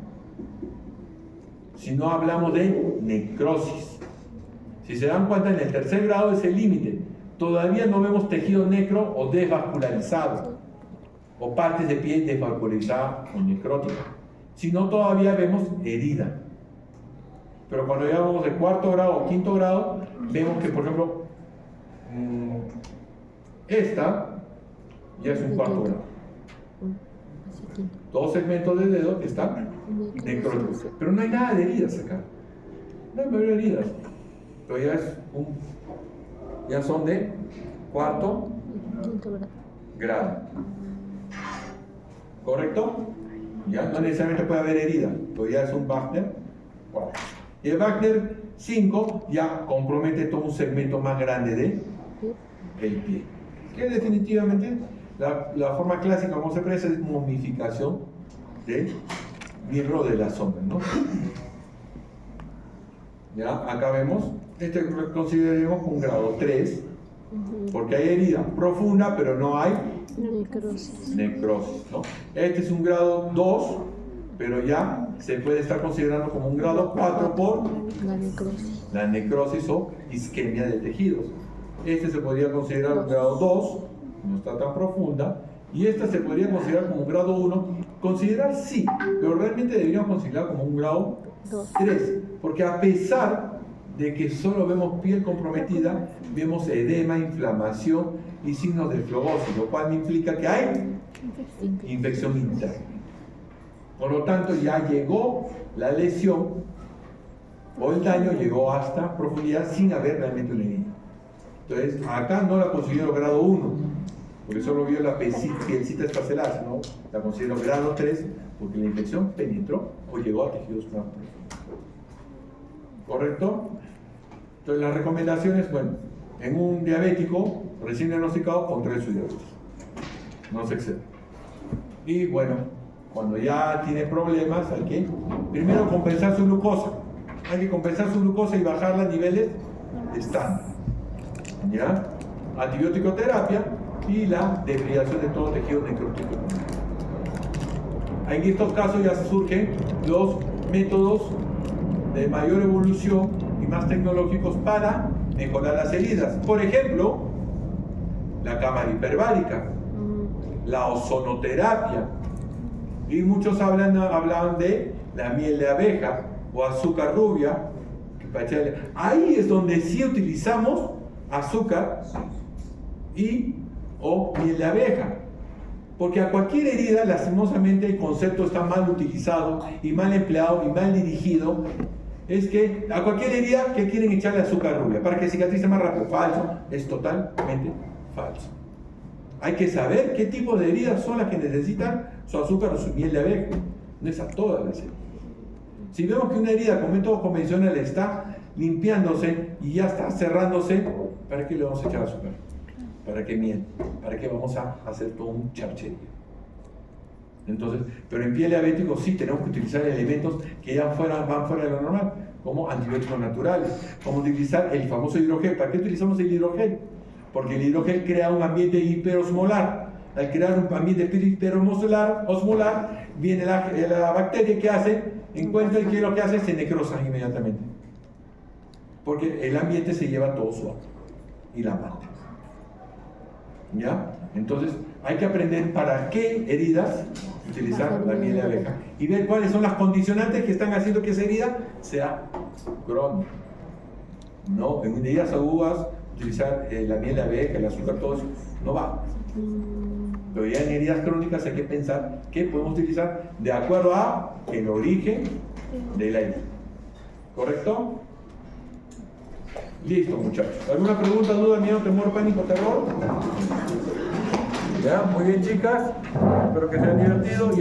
sino hablamos de necrosis. Si se dan cuenta, en el tercer grado es el límite. Todavía no vemos tejido necro o desvascularizado, o partes de piel desvascularizada o necrótica, sino todavía vemos herida. Pero cuando ya vamos de cuarto grado o quinto grado, vemos que, por ejemplo, esta ya es un cuarto grado. Dos segmentos de dedo que están necróticos. Pero no hay nada de heridas acá. No hay heridas. Pero ya son de cuarto grado. ¿Correcto? Ya no necesariamente puede haber herida. Pero ya es un Wagner 4. Y el Wagner 5 ya compromete todo un segmento más grande del pie. Que definitivamente la forma clásica como se expresa es momificación del miembro de la zona, ¿no? Ya, acá vemos, consideremos un grado 3, porque hay herida profunda, pero no hay necrosis, ¿no? Este es un grado 2, pero ya se puede estar considerando como un grado 4 por la necrosis o isquemia de tejidos. Este se podría considerar un grado 2, no está tan profunda, y esta se podría considerar como un grado 1. Considerar sí, pero realmente deberíamos considerar como un grado 3, porque a pesar de que solo vemos piel comprometida, vemos edema, inflamación y signos de flebosis, lo cual implica que hay infección interna. Por lo tanto, ya llegó la lesión o el daño llegó hasta profundidad sin haber realmente una herida. Entonces, acá no la considero grado 1, porque solo vio la pielcita esparcelada, sino la considero grado 3, porque la infección penetró o llegó a tejidos más profundos. ¿Correcto? Entonces, las recomendaciones, bueno, en un diabético recién diagnosticado, controle su diabetes. No se exceda. Y bueno, cuando ya tiene problemas, hay que primero compensar su glucosa. Hay que compensar su glucosa y bajarla a niveles estándar. ¿Ya? Antibiótico terapia y la debridación de todo tejido necrótico. en estos casos ya surgen los métodos de mayor evolución y más tecnológicos para mejorar las heridas. Por ejemplo, la cámara hiperbárica, la ozonoterapia, y muchos hablaban de la miel de abeja o azúcar rubia. Ahí es donde sí utilizamos azúcar o miel de abeja, porque a cualquier herida, lastimosamente, el concepto está mal utilizado y mal empleado y mal dirigido. Es que a cualquier herida que quieren echarle azúcar rubia para que cicatrice más rápido. Falso, es totalmente falso. Hay que saber qué tipo de heridas son las que necesitan su azúcar o su miel de abeja. No es a todas las heridas. Si vemos que una herida con métodos convencionales está limpiándose y ya está cerrándose, ¿para qué le vamos a echar azúcar? ¿Para qué miel? ¿Para qué vamos a hacer todo un charcherío? Entonces, pero en piel diabético sí tenemos que utilizar elementos que ya van fuera de lo normal, como antibióticos naturales, como utilizar el famoso hidrogel. ¿Para qué utilizamos el hidrogel? Porque el hidrogel crea un ambiente hiperosmolar. Al crear un ambiente hiperosmolar, viene la bacteria que hace, encuentra y que lo que hace se necrosan inmediatamente. Porque el ambiente se lleva todo su agua y la mata. ¿Ya? Entonces hay que aprender para qué heridas utilizar la miel de abeja y ver cuáles son las condicionantes que están haciendo que esa herida sea crónica. No, en heridas agudas utilizar la miel de abeja, el azúcar, todo eso no va. Pero ya en heridas crónicas hay que pensar qué podemos utilizar de acuerdo a el origen de la herida. ¿Correcto? Listo, muchachos. ¿Alguna pregunta, duda, miedo, temor, pánico, terror? Ya, muy bien, chicas. Espero que sea divertido.